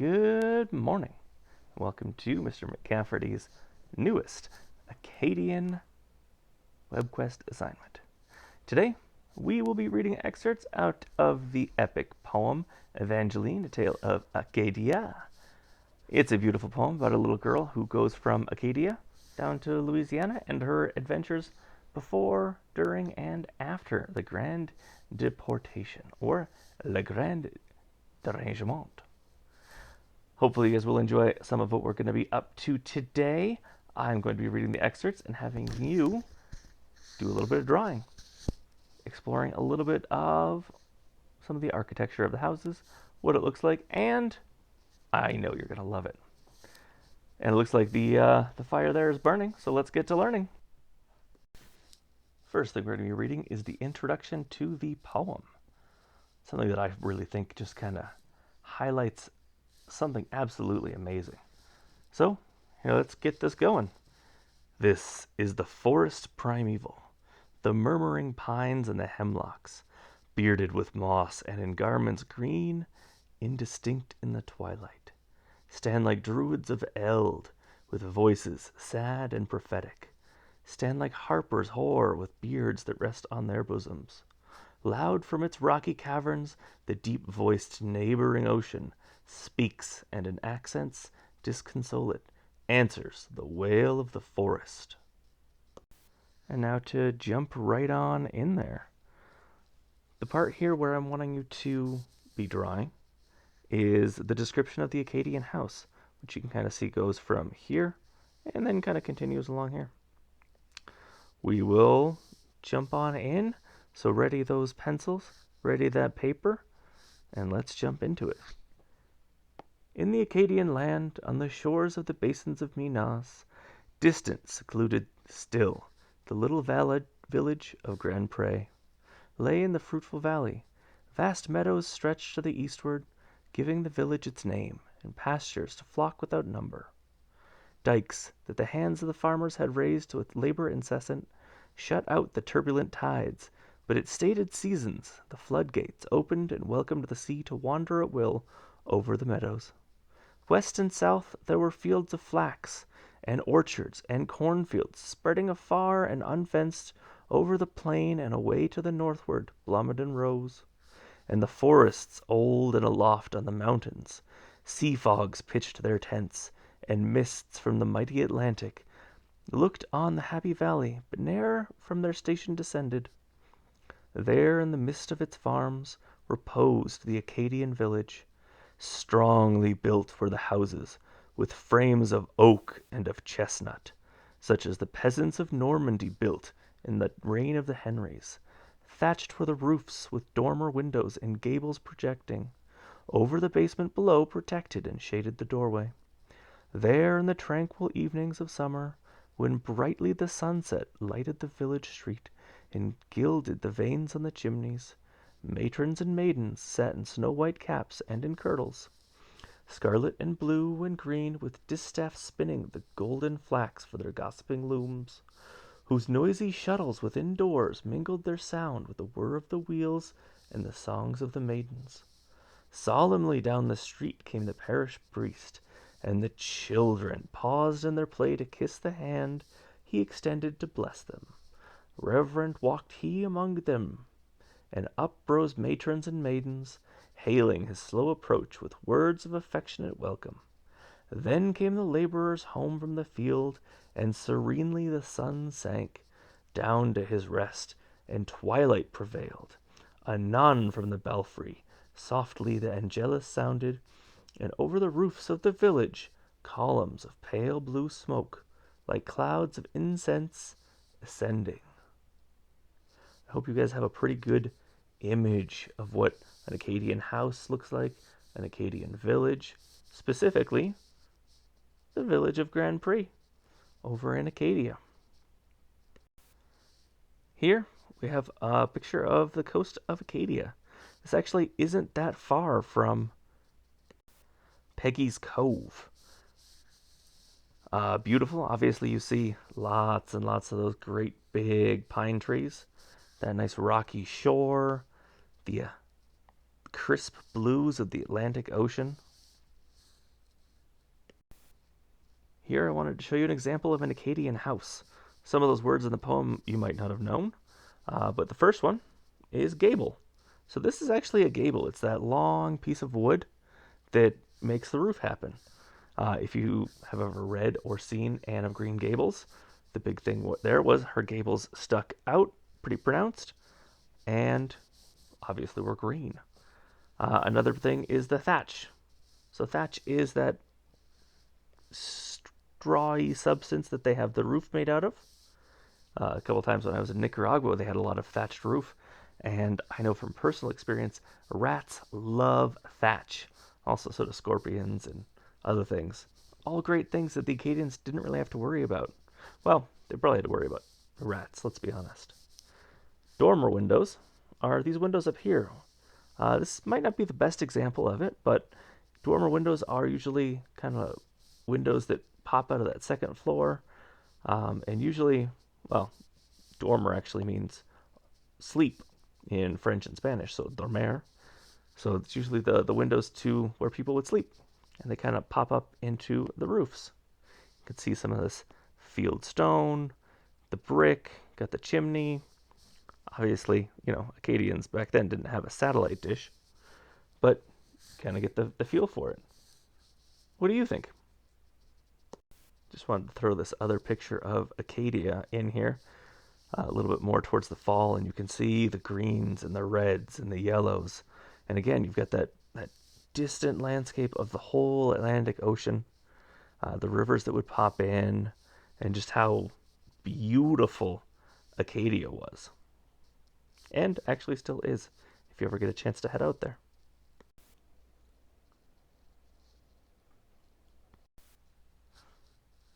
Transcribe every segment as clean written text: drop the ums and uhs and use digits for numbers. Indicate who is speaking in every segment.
Speaker 1: Good morning. Welcome to Mr. McCafferty's newest Acadian WebQuest assignment. Today, we will be reading excerpts out of the epic poem Evangeline, a tale of Acadia. It's a beautiful poem about a little girl who goes from Acadia down to Louisiana and her adventures before, during, and after the Grand Deportation, or Le Grand Dérangement. Hopefully you guys will enjoy some of what we're going to be up to today. I'm going to be reading the excerpts and having you do a little bit of drawing, exploring a little bit of some of the architecture of the houses, what it looks like, and I know you're going to love it. And it looks like the fire there is burning, so let's get to learning. First thing we're going to be reading is the introduction to the poem. Something that I really think just kind of highlights something absolutely amazing. So, let's get this going. This is the forest primeval, the murmuring pines and the hemlocks, bearded with moss and in garments green, indistinct in the twilight, stand like druids of eld, with voices sad and prophetic, stand like harpers hoar with beards that rest on their bosoms. Loud from its rocky caverns, the deep-voiced neighboring ocean speaks, and in accents disconsolate answers the wail of the forest. And now to jump right on in there. The part here where I'm wanting you to be drawing is the description of the Acadian house, which you can kind of see goes from here and then kind of continues along here. We will jump on in, so ready those pencils, ready that paper, and let's jump into it. In the Acadian land, on the shores of the basins of Minas, distant, secluded, still, the little village of Grand Pre lay in the fruitful valley. Vast meadows stretched to the eastward, giving the village its name, and pastures to flock without number. Dikes that the hands of the farmers had raised with labor incessant shut out the turbulent tides, but at stated seasons the floodgates opened and welcomed the sea to wander at will over the meadows. West and south there were fields of flax, and orchards and cornfields spreading afar and unfenced over the plain, and away to the northward Blomidon rose. And the forests old and aloft on the mountains, sea fogs pitched their tents, and mists from the mighty Atlantic looked on the happy valley, but ne'er from their station descended. There in the midst of its farms reposed the Acadian village. Strongly built were the houses, with frames of oak and of chestnut, such as the peasants of Normandy built in the reign of the Henrys. Thatched were the roofs with dormer windows and gables projecting. Over the basement below protected and shaded the doorway. There in the tranquil evenings of summer, when brightly the sunset lighted the village street and gilded the vanes on the chimneys, matrons and maidens sat in snow-white caps and in kirtles, scarlet and blue and green, with distaffs spinning the golden flax for their gossiping looms, whose noisy shuttles within doors mingled their sound with the whir of the wheels and the songs of the maidens. Solemnly down the street came the parish priest, and the children paused in their play to kiss the hand he extended to bless them. Reverent walked he among them, and up rose matrons and maidens, hailing his slow approach with words of affectionate welcome. Then came the laborers home from the field, and serenely the sun sank down to his rest, and twilight prevailed. Anon from the belfry softly the angelus sounded, and over the roofs of the village columns of pale blue smoke, like clouds of incense, ascending. I hope you guys have a pretty good image of what an Acadian house looks like, an Acadian village, specifically the village of Grand Pre over in Acadia. Here we have a picture of the coast of Acadia. This actually isn't that far from Peggy's Cove. Beautiful. Obviously you see lots and lots of those great big pine trees, that nice rocky shore, the crisp blues of the Atlantic Ocean. here I wanted to show you an example of an Acadian house. Some of those words in the poem you might not have known, but the first one is gable. So this is actually a gable. It's that long piece of wood that makes the roof happen. If you have ever read or seen Anne of Green Gables, the big thing there was her gables stuck out pretty pronounced, and obviously were green. Another thing is the thatch. So thatch is that strawy substance that they have the roof made out of. A couple times when I was in Nicaragua, they had a lot of thatched roof, and I know from personal experience, rats love thatch. Also, so do scorpions and other things. All great things that the Acadians didn't really have to worry about. Well, they probably had to worry about rats, let's be honest. Dormer windows are these windows up here. This might not be the best example of it, but dormer windows are usually kind of windows that pop out of that second floor. And usually, well, dormer actually means sleep in French and Spanish, so dormir. So it's usually the windows to where people would sleep, and they kind of pop up into the roofs. You can see some of this field stone, the brick, got the chimney. Obviously, Acadians back then didn't have a satellite dish, but kind of get the feel for it. What do you think? Just wanted to throw this other picture of Acadia in here, a little bit more towards the fall, and you can see the greens and the reds and the yellows. And again, you've got that distant landscape of the whole Atlantic Ocean, the rivers that would pop in, and just how beautiful Acadia was. And actually still is, if you ever get a chance to head out there.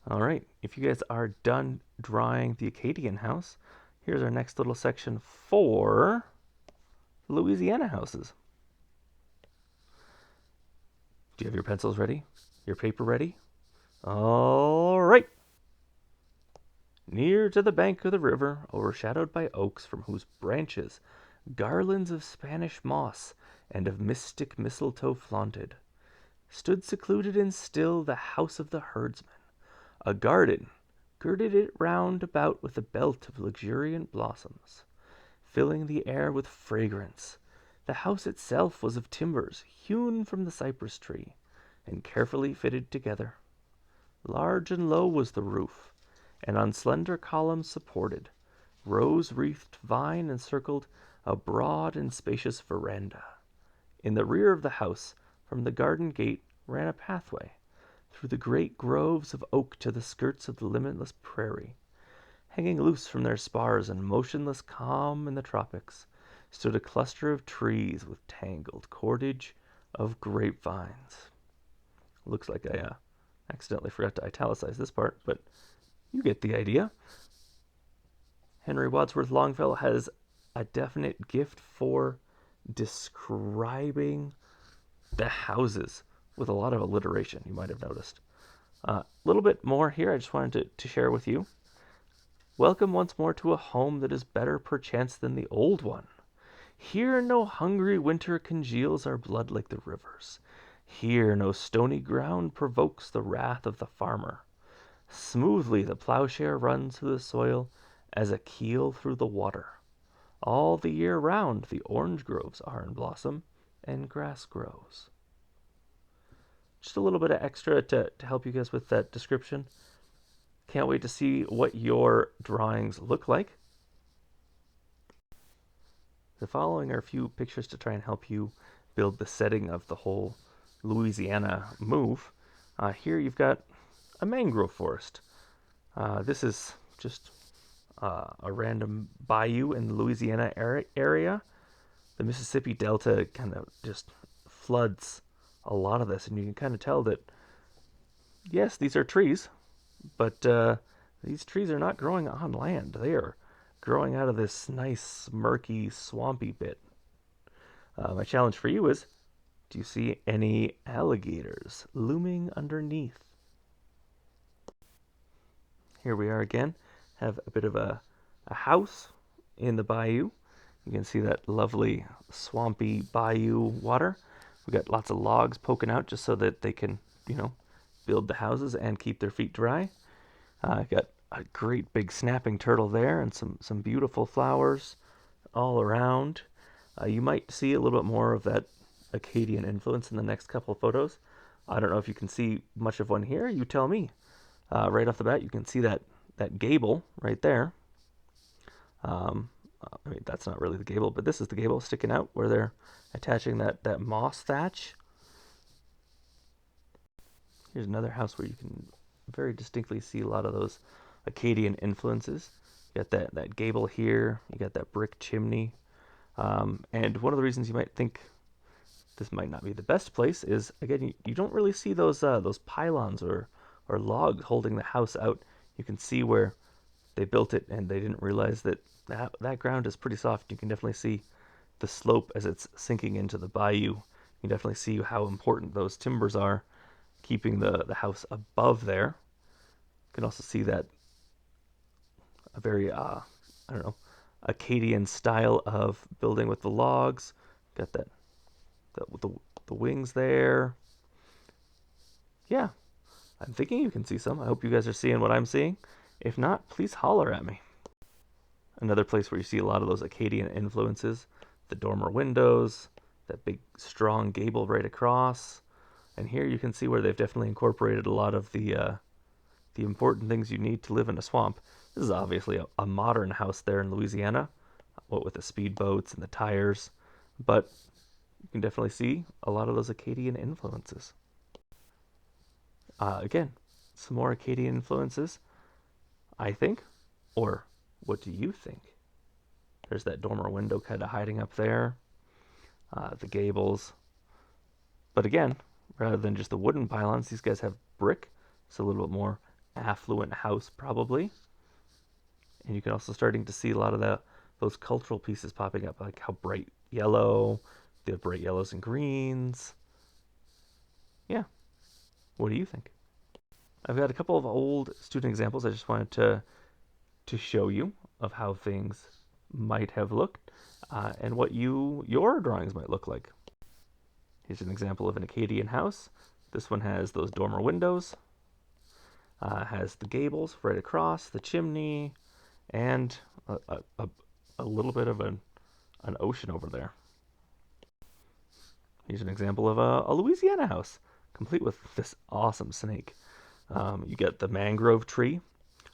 Speaker 1: All right, if you guys are done drawing the Acadian house, here's our next little section for Louisiana houses. Do you have your pencils ready? Your paper ready? All right. Near to the bank of the river, overshadowed by oaks from whose branches garlands of Spanish moss and of mystic mistletoe flaunted, stood secluded and still the house of the herdsman. A garden girded it round about with a belt of luxuriant blossoms, filling the air with fragrance. The house itself was of timbers hewn from the cypress tree, and carefully fitted together. Large and low was the roof, and on slender columns supported, rose-wreathed vine encircled a broad and spacious veranda. In the rear of the house, from the garden gate, ran a pathway, through the great groves of oak to the skirts of the limitless prairie. Hanging loose from their spars and motionless calm in the tropics, stood a cluster of trees with tangled cordage of grapevines. Looks like I accidentally forgot to italicize this part, but you get the idea. Henry Wadsworth Longfellow has a definite gift for describing the houses with a lot of alliteration, you might have noticed. A little bit more here I just wanted to share with you. Welcome once more to a home that is better perchance than the old one. Here no hungry winter congeals our blood like the rivers. Here no stony ground provokes the wrath of the farmer. Smoothly the plowshare runs through the soil as a keel through the water. All the year round the orange groves are in blossom, and grass grows. Just a little bit of extra to help you guys with that description. Can't wait to see what your drawings look like. The following are a few pictures to try and help you build the setting of the whole Louisiana move. Here you've got a mangrove forest. This is just a random bayou in the Louisiana area. The Mississippi Delta kind of just floods a lot of this, and you can kind of tell that, yes, these are trees, but these trees are not growing on land. They are growing out of this nice, murky, swampy bit. My challenge for you is, do you see any alligators looming underneath? Here we are again. Have a bit of a house in the bayou. You can see that lovely swampy bayou water. We got lots of logs poking out just so that they can, build the houses and keep their feet dry. Got a great big snapping turtle there and some beautiful flowers all around. You might see a little bit more of that Acadian influence in the next couple of photos. I don't know if you can see much of one here. You tell me. Right off the bat, you can see that gable right there. I mean, that's not really the gable, but this is the gable sticking out where they're attaching that moss thatch. Here's another house where you can very distinctly see a lot of those Acadian influences. You got that gable here. You got that brick chimney. And one of the reasons you might think this might not be the best place is, again, you don't really see those pylons or logs holding the house out. You can see where they built it and they didn't realize that ground is pretty soft. You can definitely see the slope as it's sinking into the bayou. You can definitely see how important those timbers are, keeping the house above there. You can also see that a very, I don't know, Acadian style of building with the logs. Got the wings there. Yeah, I'm thinking you can see some. I hope you guys are seeing what I'm seeing. If not, please holler at me. Another place where you see a lot of those Acadian influences, the dormer windows, that big strong gable right across. And here you can see where they've definitely incorporated a lot of the important things you need to live in a swamp. This is obviously a modern house there in Louisiana, what with the speedboats and the tires, but you can definitely see a lot of those Acadian influences. Again, some more Acadian influences, I think, or what do you think? There's that dormer window kind of hiding up there, the gables. But again, rather than just the wooden pylons, these guys have brick. It's a little bit more affluent house probably. And you can also starting to see a lot of those cultural pieces popping up, like how bright yellow, the bright yellows and greens. Yeah. What do you think? I've got a couple of old student examples I just wanted to show you of how things might have looked and what your drawings might look like. Here's an example of an Acadian house. This one has those dormer windows, has the gables right across, the chimney, and a little bit of an ocean over there. Here's an example of a Louisiana house, complete with this awesome snake. You get the mangrove tree.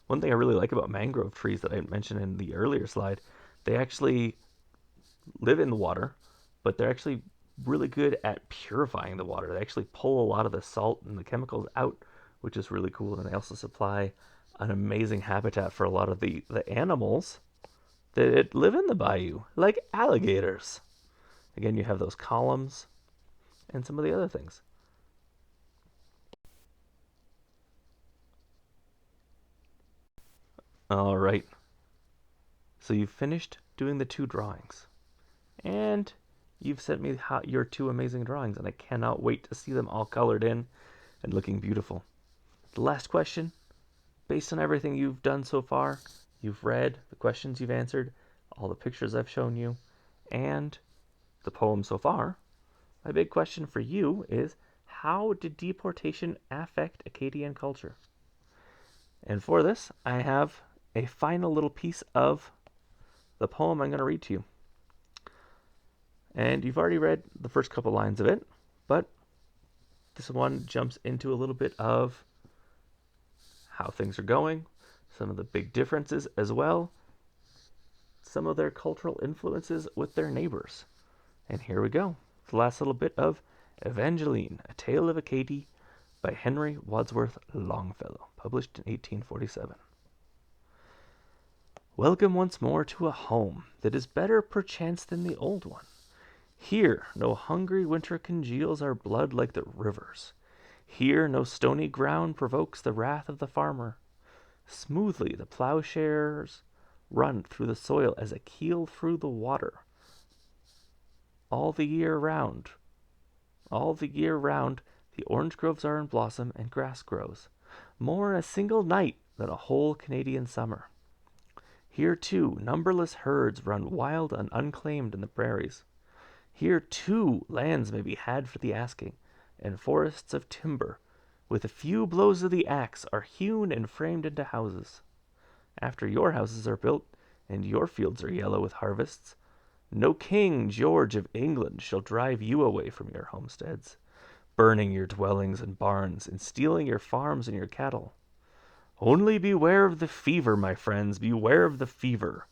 Speaker 1: One thing I really like about mangrove trees that I mentioned in the earlier slide, they actually live in the water, but they're actually really good at purifying the water. They actually pull a lot of the salt and the chemicals out, which is really cool. And they also supply an amazing habitat for a lot of the animals that live in the bayou, like alligators. Again, you have those columns and some of the other things. All right. So you've finished doing the 2 drawings. And you've sent me your 2 amazing drawings, and I cannot wait to see them all colored in and looking beautiful. The last question, based on everything you've done so far, you've read, the questions you've answered, all the pictures I've shown you, and the poem so far, my big question for you is, how did deportation affect Acadian culture? And for this, I have a final little piece of the poem I'm going to read to you. And you've already read the first couple lines of it, but this one jumps into a little bit of how things are going, some of the big differences as well, some of their cultural influences with their neighbors. And here we go. The last little bit of Evangeline, A Tale of Acadie by Henry Wadsworth Longfellow, published in 1847. Welcome once more to a home that is better perchance than the old one. Here no hungry winter congeals our blood like the rivers. Here no stony ground provokes the wrath of the farmer. Smoothly the plowshares run through the soil as a keel through the water. All the year round, the orange groves are in blossom and grass grows, more in a single night than a whole Canadian summer. Here, too, numberless herds run wild and unclaimed in the prairies. Here, too, lands may be had for the asking, and forests of timber, with a few blows of the axe, are hewn and framed into houses. After your houses are built, and your fields are yellow with harvests, no King George of England shall drive you away from your homesteads, burning your dwellings and barns, and stealing your farms and your cattle. Only beware of the fever, my friends, beware of the fever,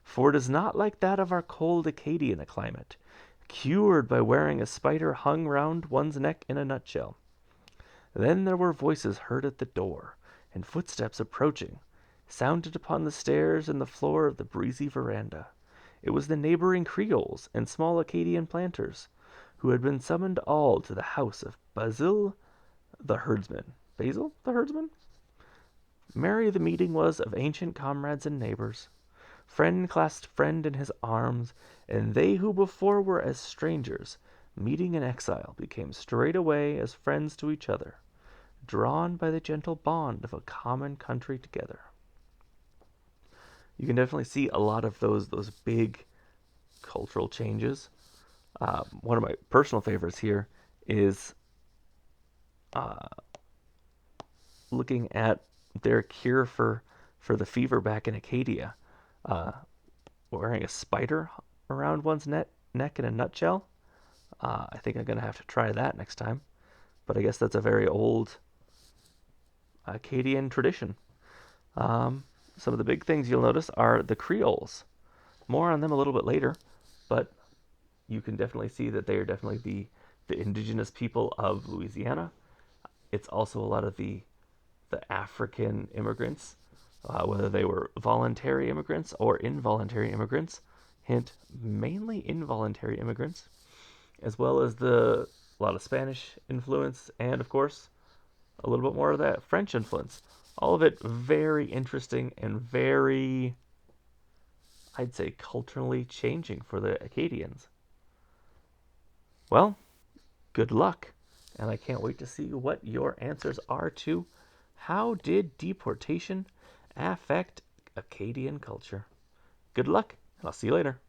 Speaker 1: for it is not like that of our cold Acadian climate, cured by wearing a spider hung round one's neck in a nutshell. Then there were voices heard at the door, and footsteps approaching, sounded upon the stairs and the floor of the breezy veranda. It was the neighboring Creoles and small Acadian planters, who had been summoned all to the house of Basil the herdsman. Basil the herdsman? Merry the meeting was of ancient comrades and neighbors. Friend clasped friend in his arms, and they who before were as strangers, meeting in exile, became straightway as friends to each other, drawn by the gentle bond of a common country together. You can definitely see a lot of those big cultural changes. One of my personal favorites here is looking at their cure for the fever back in Acadia. Wearing a spider around one's neck in a nutshell. I think I'm going to have to try that next time. But I guess that's a very old Acadian tradition. Some of the big things you'll notice are the Creoles. More on them a little bit later, but you can definitely see that they are definitely the indigenous people of Louisiana. It's also a lot of the African immigrants, whether they were voluntary immigrants or involuntary immigrants. Hint, mainly involuntary immigrants, as well as a lot of Spanish influence, and of course, a little bit more of that French influence. All of it very interesting and very, I'd say, culturally changing for the Acadians. Well, good luck, and I can't wait to see what your answers are to how did deportation affect Acadian culture. Good luck, and I'll see you later.